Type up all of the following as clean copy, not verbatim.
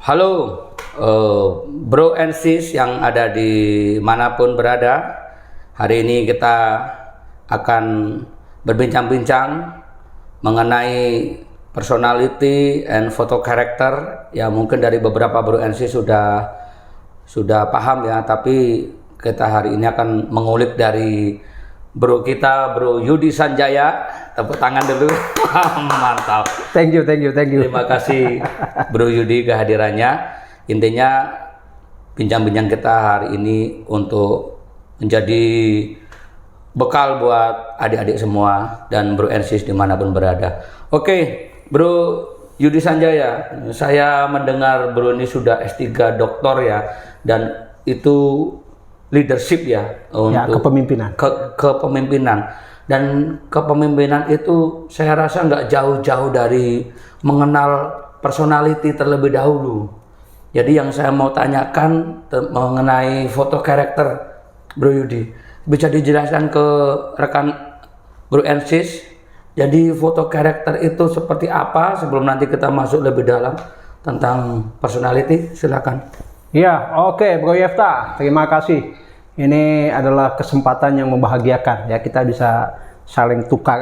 Halo, bro and sis yang ada di manapun berada. Hari ini kita akan berbincang-bincang mengenai personality and photo character. Ya mungkin dari beberapa bro and sis sudah paham ya, tapi kita hari ini akan mengulik dari bro kita, Bro Yudi Sanjaya. Tepuk tangan dulu. Mantap. Thank you. Terima kasih Bro Yudi kehadirannya. Intinya bincang-bincang kita hari ini untuk menjadi bekal buat adik-adik semua dan Bro and sis dimanapun berada. Oke, Bro Yudi Sanjaya, saya mendengar Bro ini sudah S3 doktor ya, dan itu leadership ya, untuk kepemimpinan. Kepemimpinan. Dan kepemimpinan itu saya rasa nggak jauh-jauh dari mengenal personality terlebih dahulu. Jadi yang saya mau tanyakan mengenai foto karakter Bro Yudi, bisa dijelaskan ke rekan Bro and sis, jadi foto karakter itu seperti apa sebelum nanti kita masuk lebih dalam tentang personality? Silakan. Ya, oke, Bro Yefta, terima kasih. Ini adalah kesempatan yang membahagiakan ya, kita bisa saling tukar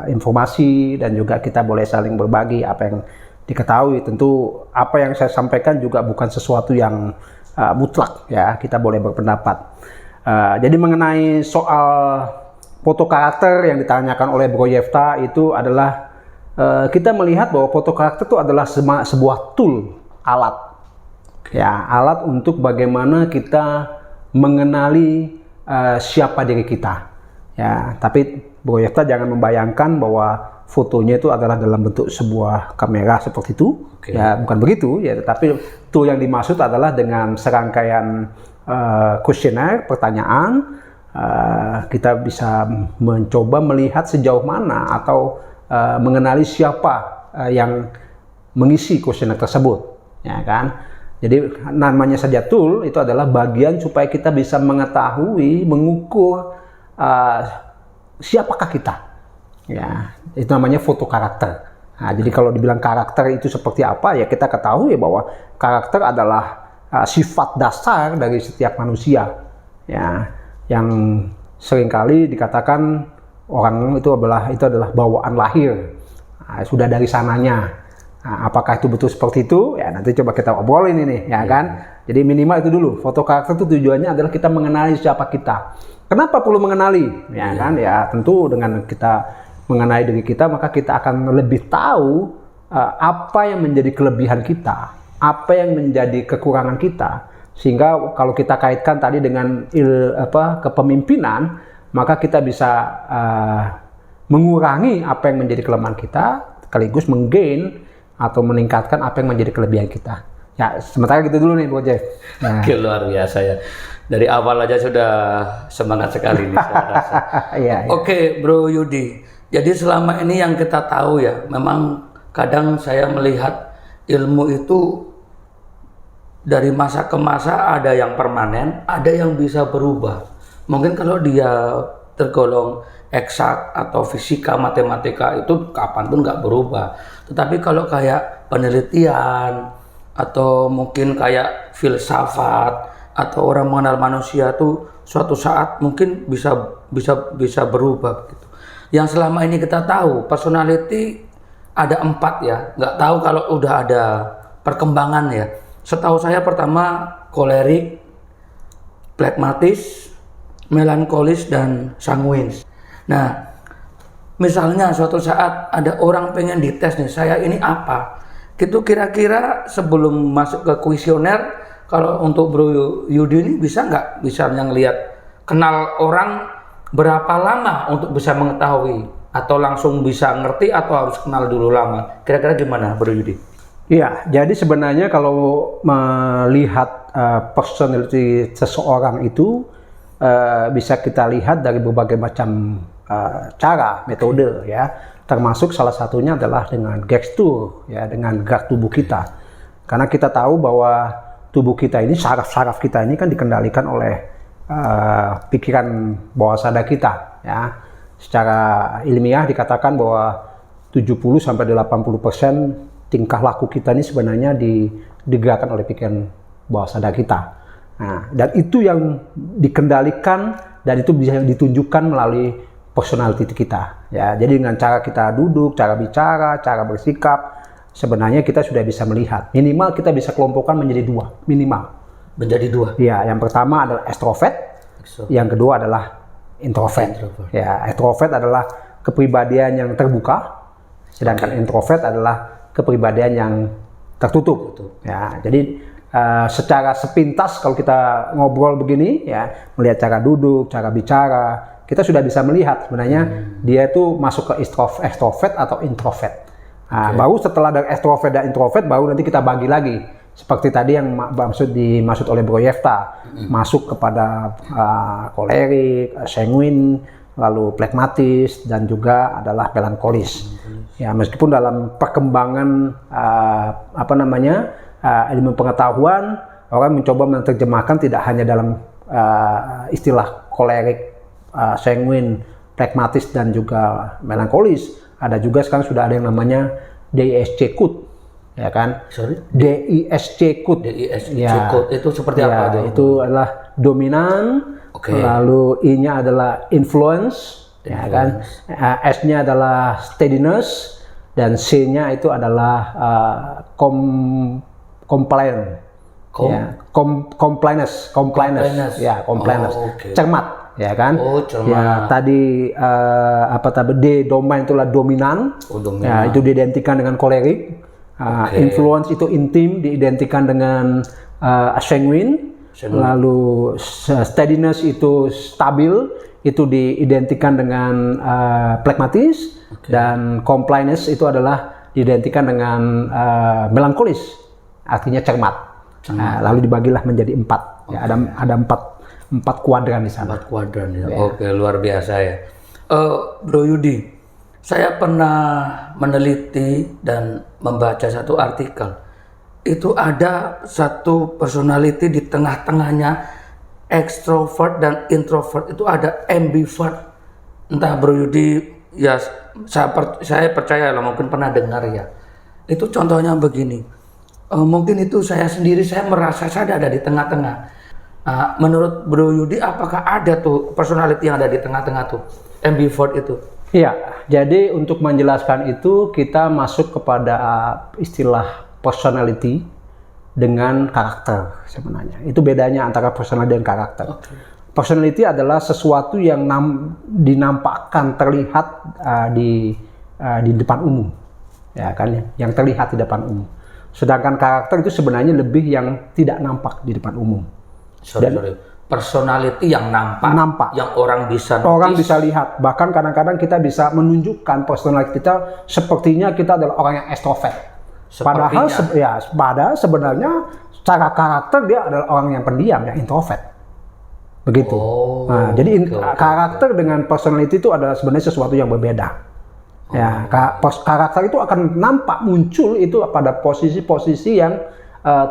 informasi dan juga kita boleh saling berbagi apa yang diketahui. Tentu apa yang saya sampaikan juga bukan sesuatu yang mutlak ya, kita boleh berpendapat. Jadi mengenai soal foto karakter yang ditanyakan oleh Bro Yefta itu adalah kita melihat bahwa foto karakter itu adalah sebuah tool, alat ya, alat untuk bagaimana kita mengenali siapa diri kita ya. Tapi Bro Yefta jangan membayangkan bahwa fotonya itu adalah dalam bentuk sebuah kamera seperti itu. Ya, bukan begitu ya, tetapi tool yang dimaksud adalah dengan serangkaian kuesioner, pertanyaan, kita bisa mencoba melihat sejauh mana atau mengenali siapa yang mengisi kuesioner tersebut ya kan. Jadi namanya saja tool itu adalah bagian supaya kita bisa mengetahui, mengukur siapakah kita. Ya, itu namanya foto karakter. Nah, jadi kalau dibilang karakter itu seperti apa ya, kita ketahui bahwa karakter adalah sifat dasar dari setiap manusia. Ya, yang seringkali dikatakan orang itu adalah bawaan lahir. Nah, sudah dari sananya. Nah, apakah itu betul seperti itu? Ya nanti coba kita obrolin ini ya kan. Jadi minimal itu dulu. Foto karakter itu tujuannya adalah kita mengenali siapa kita. Kenapa perlu mengenali? Ya kan? Ya tentu dengan kita mengenali diri kita, maka kita akan lebih tahu apa yang menjadi kelebihan kita, apa yang menjadi kekurangan kita. Sehingga kalau kita kaitkan tadi dengan kepemimpinan, maka kita bisa mengurangi apa yang menjadi kelemahan kita, sekaligus menggain atau meningkatkan apa yang menjadi kelebihan kita. Ya, sementara gitu dulu nih, Bro Jeff. Nah. Luar biasa ya. Dari awal aja sudah semangat sekali nih saya rasa. Iya. Oke, Bro Yudi. Jadi selama ini yang kita tahu ya, memang kadang saya melihat ilmu itu dari masa ke masa ada yang permanen, ada yang bisa berubah. Mungkin kalau dia tergolong eksak atau fisika, matematika itu kapanpun nggak berubah. Tetapi kalau kayak penelitian atau mungkin kayak filsafat atau orang mengenal manusia tuh suatu saat mungkin bisa berubah gitu. Yang selama ini kita tahu personality ada 4 ya. Nggak tahu kalau udah ada perkembangan ya. Setahu saya pertama kolerik, flegmatis, melankolis, dan sanguins. Nah, misalnya suatu saat ada orang pengen dites nih, saya ini apa? Itu kira-kira sebelum masuk ke kuesioner, kalau untuk Bro Yudi ini bisa nggak misalnya ngelihat kenal orang berapa lama untuk bisa mengetahui, atau langsung bisa ngerti atau harus kenal dulu lama? Kira-kira gimana Bro Yudi? Iya, jadi sebenarnya kalau melihat personality seseorang itu bisa kita lihat dari berbagai macam cara, metode ya, termasuk salah satunya adalah dengan gestur ya, dengan gerak tubuh kita. Karena kita tahu bahwa tubuh kita ini, saraf-saraf kita ini kan dikendalikan oleh pikiran bawah sadar kita ya. Secara ilmiah dikatakan bahwa 70-80% tingkah laku kita ini sebenarnya digerakkan oleh pikiran bawah sadar kita. Nah, dan itu yang dikendalikan dan itu bisa ditunjukkan melalui personality kita. Ya, jadi dengan cara kita duduk, cara bicara, cara bersikap, sebenarnya kita sudah bisa melihat. Minimal kita bisa kelompokkan menjadi dua, minimal. Menjadi dua. Ya, yang pertama adalah extrovert, yang kedua adalah introvert. Ya, extrovert adalah kepribadian yang terbuka, sedangkan introvert adalah kepribadian yang tertutup. Ya, jadi secara sepintas kalau kita ngobrol begini, ya, melihat cara duduk, cara bicara, kita sudah bisa melihat sebenarnya dia itu masuk ke extrovert atau introvert. Nah, baru setelah dari extrovert dan introvert, baru nanti kita bagi lagi. Seperti tadi yang dimaksud oleh Bro Yefta, masuk kepada kolerik, sanguin, lalu plekmatis, dan juga adalah melankolis. Ya, meskipun dalam perkembangan ilmu pengetahuan, orang mencoba menerjemahkan tidak hanya dalam istilah kolerik, sanguin, plekmatis, dan juga melankolis. Ada juga sekarang sudah ada yang namanya DISC code. Ya kan? Sorry? DISC code. DISC code itu seperti apa? Itu adalah dominan, lalu I-nya adalah influence, ya kan? S-nya adalah steadiness, dan C-nya itu adalah compliance. Compliance. Ya, compliance. Cermat, ya kan? Cermat. Ya, tadi D domain itulah dominan. Ya, itu diidentikan dengan kolerik. Influence itu intim, diidentikan dengan sanguine. Lalu steadiness itu stabil, itu diidentikan dengan plekmatis. Dan compliance itu adalah diidentikan dengan melankolis, artinya cermat. Nah, lalu dibagilah menjadi 4. Ya, ada 4 kuadran di sana. 4 kuadran ya. Oke, luar biasa ya. Bro Yudi, saya pernah meneliti dan membaca satu artikel. Itu ada satu personality di tengah-tengahnya extrovert dan introvert, itu ada ambivert. Entah Bro Yudi, ya saya percaya lah, mungkin pernah dengar ya. Itu contohnya begini. Mungkin itu saya sendiri, saya merasa saya ada di tengah-tengah. Menurut Bro Yudi, apakah ada tuh personality yang ada di tengah-tengah tuh, ambivert itu? Iya, jadi untuk menjelaskan itu kita masuk kepada istilah personality dengan karakter sebenarnya. Itu bedanya antara personality dan karakter. Personality adalah sesuatu yang dinampakkan, terlihat di depan umum, ya kan? Yang terlihat di depan umum. Sedangkan karakter itu sebenarnya lebih yang tidak nampak di depan umum. Personality yang nampak, yang orang bisa lihat. Bahkan kadang-kadang kita bisa menunjukkan personality kita sepertinya kita adalah orang yang extrovert. Padahal sebenarnya secara karakter dia adalah orang yang pendiam, yang introvert. Begitu. Jadi karakter dengan personality itu adalah sebenarnya sesuatu yang berbeda. Ya, karakter itu akan nampak muncul itu pada posisi-posisi yang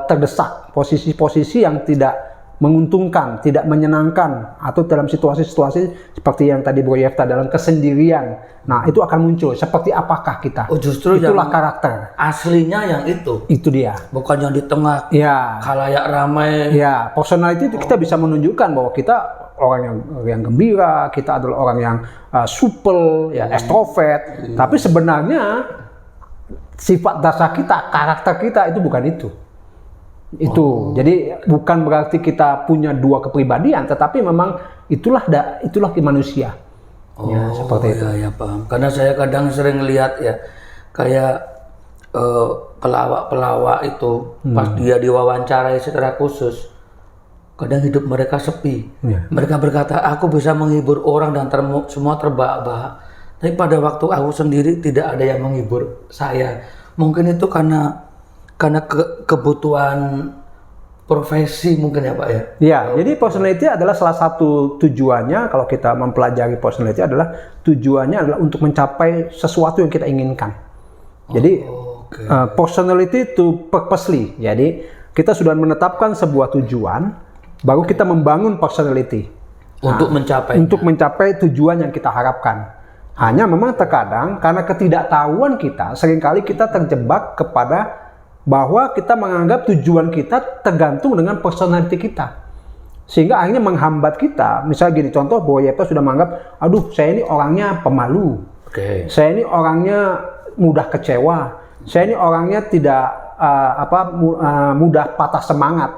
terdesak, posisi-posisi yang tidak menguntungkan, tidak menyenangkan, atau dalam situasi-situasi seperti yang tadi Bro Yefta dalam kesendirian. Nah, itu akan muncul. Seperti apakah kita? Justru itulah yang karakter. Aslinya yang itu. Itu dia. Bukan yang di tengah. Ya. Khalayak ramai. Ya, personality itu kita bisa menunjukkan bahwa kita orang yang gembira, kita adalah orang yang supel, ya, extrovert. Tapi sebenarnya sifat dasar kita, karakter kita itu bukan itu. Jadi bukan berarti kita punya dua kepribadian, tetapi memang itulah manusia. Seperti itu. Ya, paham. Karena saya kadang sering lihat ya, kayak pelawak-pelawak itu pas dia diwawancarai secara khusus, kadang hidup mereka sepi. Mereka berkata, aku bisa menghibur orang dan semua terbahak-bahak. Tapi pada waktu aku sendiri tidak ada yang menghibur saya. Mungkin itu karena kebutuhan profesi mungkin ya Pak ya? Ya, jadi personality adalah salah satu tujuannya, kalau kita mempelajari personality adalah tujuannya adalah untuk mencapai sesuatu yang kita inginkan. Jadi personality to purposely, jadi kita sudah menetapkan sebuah tujuan, baru kita membangun personality. Untuk mencapai tujuan yang kita harapkan. Hanya memang terkadang karena ketidaktahuan kita, seringkali kita terjebak kepada bahwa kita menganggap tujuan kita tergantung dengan personality kita. Sehingga akhirnya menghambat kita. Misalnya gini, contoh Bro Yefta sudah menganggap, aduh saya ini orangnya pemalu. Saya ini orangnya mudah kecewa. Saya ini orangnya tidak mudah patah semangat.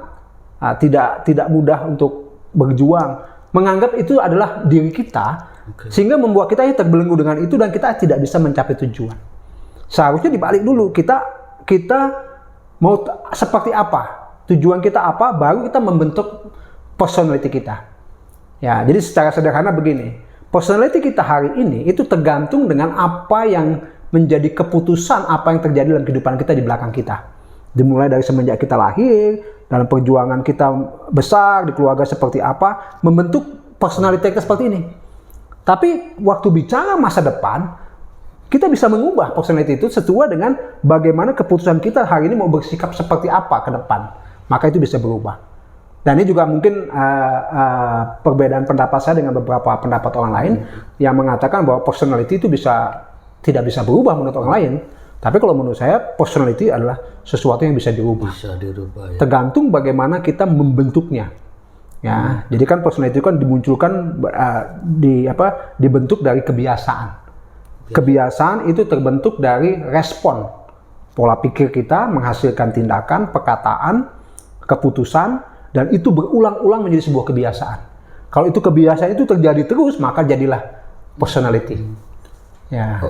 Tidak mudah untuk berjuang. Menganggap itu adalah diri kita. Sehingga membuat kita terbelenggu dengan itu dan kita tidak bisa mencapai tujuan. Seharusnya dibalik dulu, kita mau seperti apa, tujuan kita apa, baru kita membentuk personality kita. Ya, jadi secara sederhana begini, personality kita hari ini itu tergantung dengan apa yang menjadi keputusan apa yang terjadi dalam kehidupan kita di belakang kita. Dimulai dari semenjak kita lahir, dalam perjuangan kita besar di keluarga seperti apa, membentuk personality kita seperti ini. Tapi waktu bicara masa depan, kita bisa mengubah personality itu sesuai dengan bagaimana keputusan kita hari ini mau bersikap seperti apa ke depan. Maka itu bisa berubah. Dan ini juga mungkin perbedaan pendapat saya dengan beberapa pendapat orang lain yang mengatakan bahwa personality itu tidak bisa berubah menurut orang lain. Tapi kalau menurut saya, personality adalah sesuatu yang bisa dirubah. Bisa dirubah, ya. Tergantung bagaimana kita membentuknya. Ya, jadi kan personality itu kan dimunculkan dibentuk dari kebiasaan. Kebiasaan itu terbentuk dari respon. Pola pikir kita menghasilkan tindakan, perkataan, keputusan, dan itu berulang-ulang menjadi sebuah kebiasaan. Kalau itu kebiasaan itu terjadi terus, maka jadilah personality. Ya.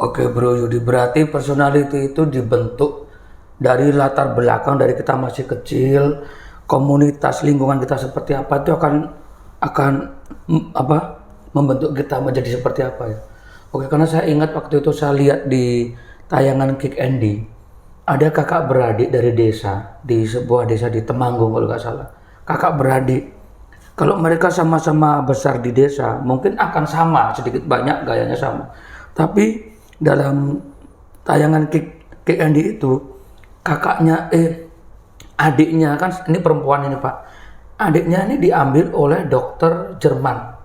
Oke Bro Yudi, berarti personality itu dibentuk dari latar belakang dari kita masih kecil, komunitas lingkungan kita seperti apa itu akan membentuk kita menjadi seperti apa ya. Oke, karena saya ingat waktu itu saya lihat di tayangan Kick Andy, ada kakak beradik dari desa, di sebuah desa di Temanggung kalau nggak salah. Kakak beradik, kalau mereka sama-sama besar di desa, mungkin akan sama, sedikit banyak gayanya sama. Tapi dalam tayangan Kick Andy itu, adiknya kan, ini perempuan ini Pak, adiknya ini diambil oleh dokter Jerman.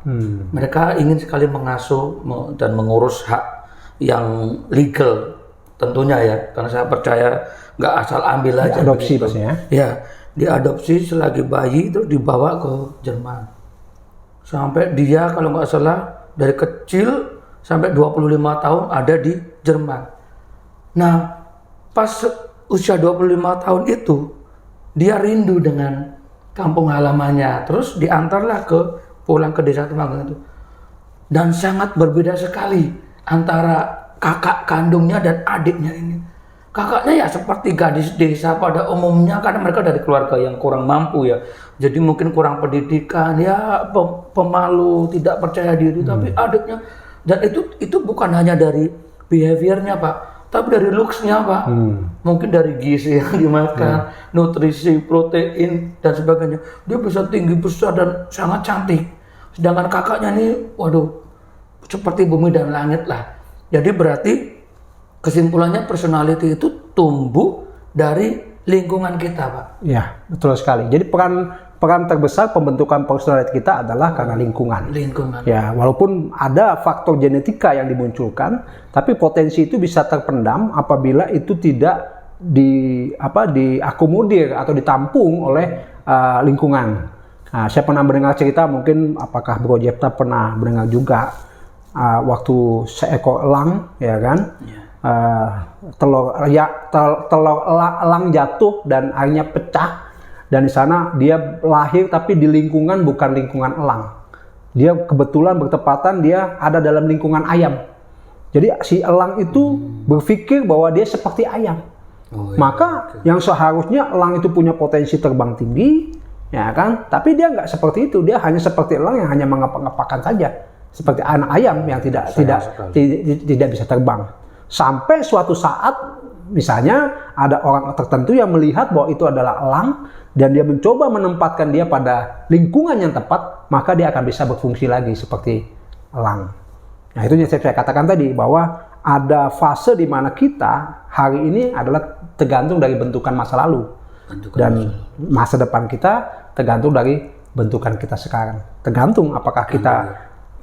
Mereka ingin sekali mengasuh dan mengurus hak yang legal tentunya ya, karena saya percaya nggak asal ambil aja. Adopsi maksudnya? Ya, diadopsi selagi bayi terus dibawa ke Jerman. Sampai dia kalau nggak salah dari kecil sampai 25 tahun ada di Jerman. Nah, pas usia 25 tahun itu dia rindu dengan kampung halamannya, terus diantarlah pulang ke desa Temanggung itu. Dan sangat berbeda sekali antara kakak kandungnya dan adiknya ini. Kakaknya ya seperti gadis desa pada umumnya, karena mereka dari keluarga yang kurang mampu ya. Jadi mungkin kurang pendidikan, ya pemalu, tidak percaya diri. Tapi adiknya, dan itu bukan hanya dari behaviornya Pak, tapi dari looks-nya Pak. Mungkin dari gizi yang dimakan, nutrisi, protein, dan sebagainya. Dia bisa tinggi besar dan sangat cantik. Sedangkan kakaknya ini, waduh, seperti bumi dan langit lah. Jadi berarti kesimpulannya personality itu tumbuh dari lingkungan kita Pak. Ya, betul sekali. Jadi peran terbesar pembentukan personality kita adalah karena lingkungan. Ya, walaupun ada faktor genetika yang dimunculkan, tapi potensi itu bisa terpendam apabila itu tidak diakomodir atau ditampung oleh lingkungan. Nah, saya pernah mendengar cerita, mungkin apakah Bro Yefta pernah mendengar juga, waktu seekor elang, ya kan, telur elang jatuh dan akhirnya pecah. Dan di sana dia lahir tapi di lingkungan bukan lingkungan elang. Dia kebetulan bertepatan dia ada dalam lingkungan ayam. Jadi si elang itu berpikir bahwa dia seperti ayam. Maka yang seharusnya elang itu punya potensi terbang tinggi, ya kan? Tapi dia nggak seperti itu. Dia hanya seperti elang yang hanya mengepak-ngepakkan saja, seperti anak ayam yang tidak bisa terbang. Sampai suatu saat, misalnya ada orang tertentu yang melihat bahwa itu adalah elang dan dia mencoba menempatkan dia pada lingkungan yang tepat, maka dia akan bisa berfungsi lagi seperti elang. Nah, itu yang saya katakan tadi, bahwa ada fase di mana kita hari ini adalah tergantung dari bentukan masa lalu. Dan masa depan kita tergantung dari bentukan kita sekarang. Tergantung apakah kita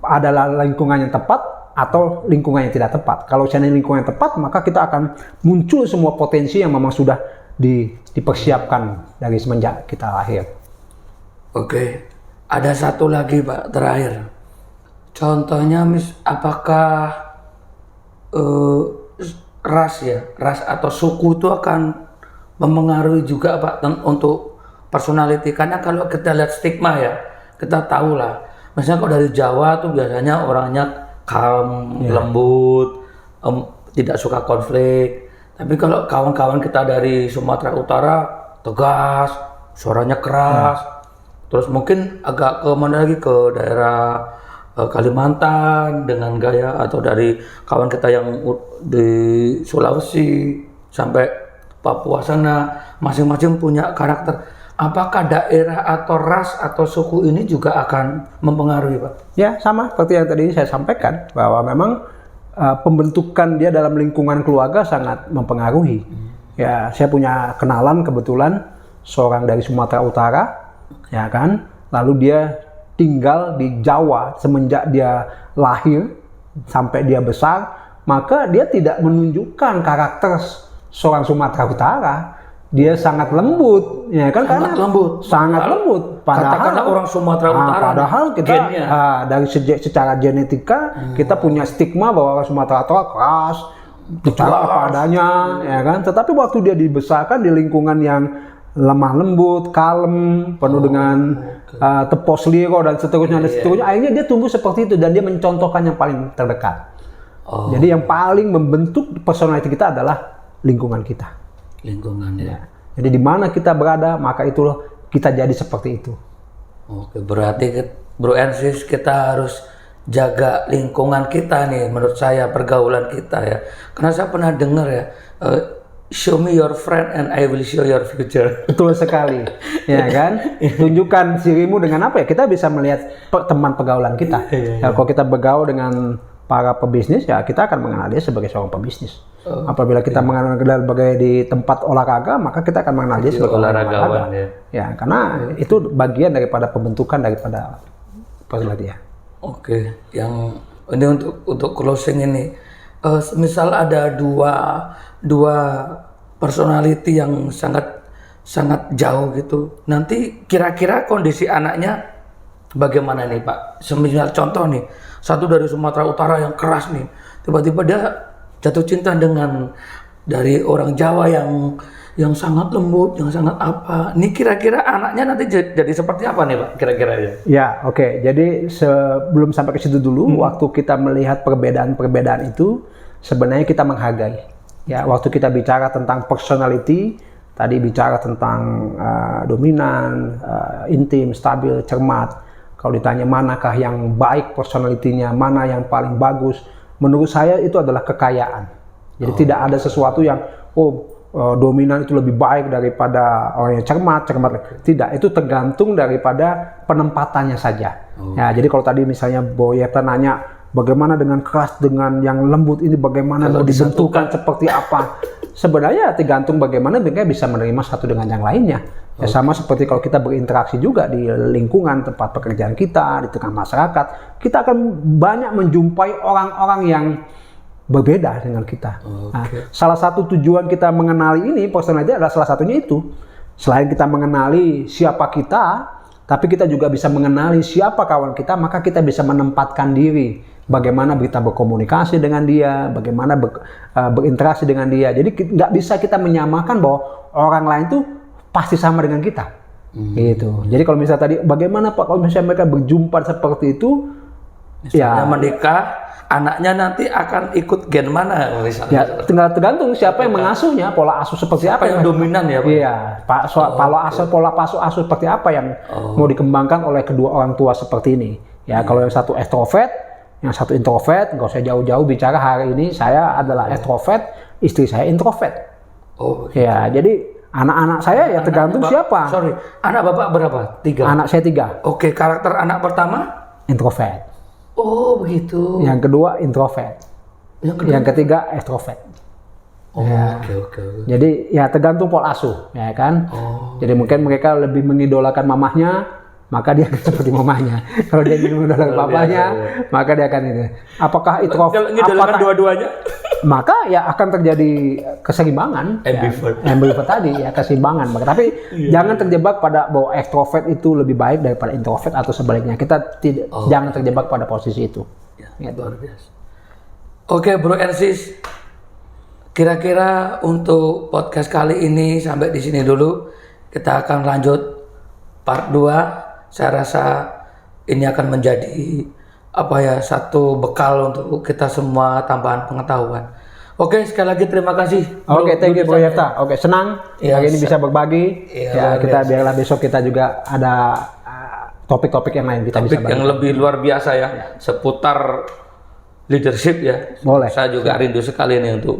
adalah lingkungan yang tepat atau lingkungan yang tidak tepat. Kalau misalnya lingkungan yang tepat, maka kita akan muncul semua potensi yang memang sudah dipersiapkan dari semenjak kita lahir. Oke, ada satu lagi Pak terakhir. Contohnya apakah ras atau suku itu akan mempengaruhi juga Pak untuk personality? Karena kalau kita lihat stigma ya, kita tahu lah. Misalnya kalau dari Jawa tuh biasanya orangnya calm, lembut, tidak suka konflik. Tapi kalau kawan-kawan kita dari Sumatera Utara tegas, suaranya keras. Terus mungkin agak ke mana lagi, ke daerah Kalimantan dengan gaya, atau dari kawan kita yang di Sulawesi sampai Papua sana, masing-masing punya karakter. Apakah daerah atau ras atau suku ini juga akan mempengaruhi Pak? Ya sama seperti yang tadi saya sampaikan, bahwa memang pembentukan dia dalam lingkungan keluarga sangat mempengaruhi. Ya, saya punya kenalan kebetulan seorang dari Sumatera Utara, ya kan, lalu dia tinggal di Jawa semenjak dia lahir sampai dia besar, maka dia tidak menunjukkan karakter seorang Sumatera Utara. Dia sangat lembut, ya kan? Sangat lembut. Sangat lembut. Katakanlah orang Sumatera Utara. Padahal kita dari secara genetika kita punya stigma bahwa orang Sumatera Utara keras, bicara apa adanya, ya kan? Tetapi waktu dia dibesarkan di lingkungan yang lemah lembut, kalem, penuh dengan tepos liro dan seterusnya, akhirnya dia tumbuh seperti itu dan dia mencontohkan yang paling terdekat. Jadi yang paling membentuk personality kita adalah lingkungan kita. Lingkungan ya. Jadi di mana kita berada, maka itulah kita jadi seperti itu. Oke, berarti Bro Ensis kita harus jaga lingkungan kita nih, menurut saya pergaulan kita ya. Karena saya pernah dengar ya, show me your friend and I will show your future. Betul sekali, ya kan? Tunjukkan dirimu dengan apa ya? Kita bisa melihat teman pergaulan kita. Kalau kita bergaul dengan para pebisnis, ya kita akan mengenal dia sebagai seorang pebisnis. Apabila kita mengenal dia sebagai di tempat olahraga, maka kita akan mengenal dia sebagai olahragawan ya, karena itu bagian daripada pembentukan daripada personality ya. Oke, yang ini untuk closing ini, misal ada dua personality yang sangat jauh gitu, nanti kira-kira kondisi anaknya bagaimana nih Pak? Semisal contoh nih, satu dari Sumatera Utara yang keras nih, tiba-tiba dia jatuh cinta dengan dari orang Jawa yang sangat lembut, yang sangat apa. Ini kira-kira anaknya nanti jadi seperti apa nih Pak? Kira-kira ya? Ya, oke. Jadi sebelum sampai ke situ dulu, waktu kita melihat perbedaan-perbedaan itu, sebenarnya kita menghargai. Ya, waktu kita bicara tentang personality, tadi bicara tentang dominan, intim, stabil, cermat. Kalau ditanya manakah yang baik personality-nya, mana yang paling bagus, menurut saya itu adalah kekayaan. Jadi tidak ada sesuatu yang dominan itu lebih baik daripada orang yang cermat. Tidak, itu tergantung daripada penempatannya saja. Ya, jadi kalau tadi misalnya Boyeta nanya bagaimana dengan keras dengan yang lembut ini, bagaimana mau dibentukkan seperti apa? Sebenarnya tergantung bagaimana mereka bisa menerima satu dengan yang lainnya. Ya, sama seperti kalau kita berinteraksi juga di lingkungan tempat pekerjaan kita, di tengah masyarakat, kita akan banyak menjumpai orang-orang yang berbeda dengan kita. Nah, salah satu tujuan kita mengenali ini, personality adalah salah satunya itu. Selain kita mengenali siapa kita, tapi kita juga bisa mengenali siapa kawan kita, maka kita bisa menempatkan diri. Bagaimana kita berkomunikasi dengan dia, bagaimana berinteraksi dengan dia. Jadi nggak bisa kita menyamakan bahwa orang lain tuh pasti sama dengan kita, gitu. Jadi kalau misalnya tadi, bagaimana Pak kalau misalnya mereka berjumpa seperti itu, misalnya menikah, anaknya nanti akan ikut gen mana misalnya? Ya, tinggal tergantung siapa yang mengasuhnya, pola asuh seperti apa yang dominan ya Pak? Iya, pola asuh seperti apa yang mau dikembangkan oleh kedua orang tua seperti ini. Ya, kalau yang satu ekstrovert, yang satu introvert, nggak usah jauh-jauh bicara hari ini saya adalah ekstrovert, istri saya introvert. Ya, jadi anak-anak saya ya tergantung siapa. Sorry, anak Bapak berapa? 3? Anak saya 3. Oke, karakter anak pertama? Introvert. Oh, begitu. Yang kedua introvert. Yang ketiga extrovert. Oke. Jadi ya tergantung pola asuh, ya kan. Jadi mungkin mereka lebih mengidolakan mamahnya, maka dia akan seperti mamanya. Kalau dia ingin mengidolakan papanya, maka dia akan itu. Apakah Ngidolakan dua-duanya? Maka ya akan terjadi keseimbangan, ambivert tadi ya, keseimbangan. Tapi jangan terjebak pada bahwa ekstrovert itu lebih baik daripada introvert atau sebaliknya. Kita tidak jangan terjebak pada posisi itu. Ya, luar biasa. Oke, Bro Ersis. Kira-kira untuk podcast kali ini sampai di sini dulu. Kita akan lanjut part 2. Saya rasa ini akan menjadi satu bekal untuk kita semua, tambahan pengetahuan. Oke, sekali lagi terima kasih. Oke, thank you Bro Yefta. Oke, senang hari ini bisa berbagi. Ya, kita biarlah besok kita juga ada topik-topik yang lain kita bisa bahas. Yang lebih luar biasa ya, seputar leadership ya. Boleh. Saya juga rindu sekali nih untuk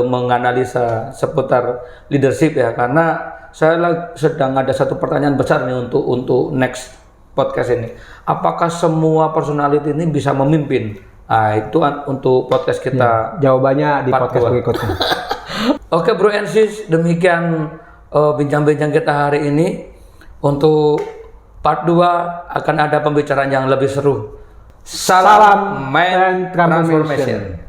menganalisa seputar leadership ya, karena saya sedang ada satu pertanyaan besar nih untuk next podcast ini. Apakah semua personality ini bisa memimpin? Nah, itu untuk podcast kita. Ya, jawabannya di podcast berikutnya. Oke, Bro Ersis, demikian bincang-bincang kita hari ini. Untuk part 2 akan ada pembicaraan yang lebih seru. Salam Man Transformation.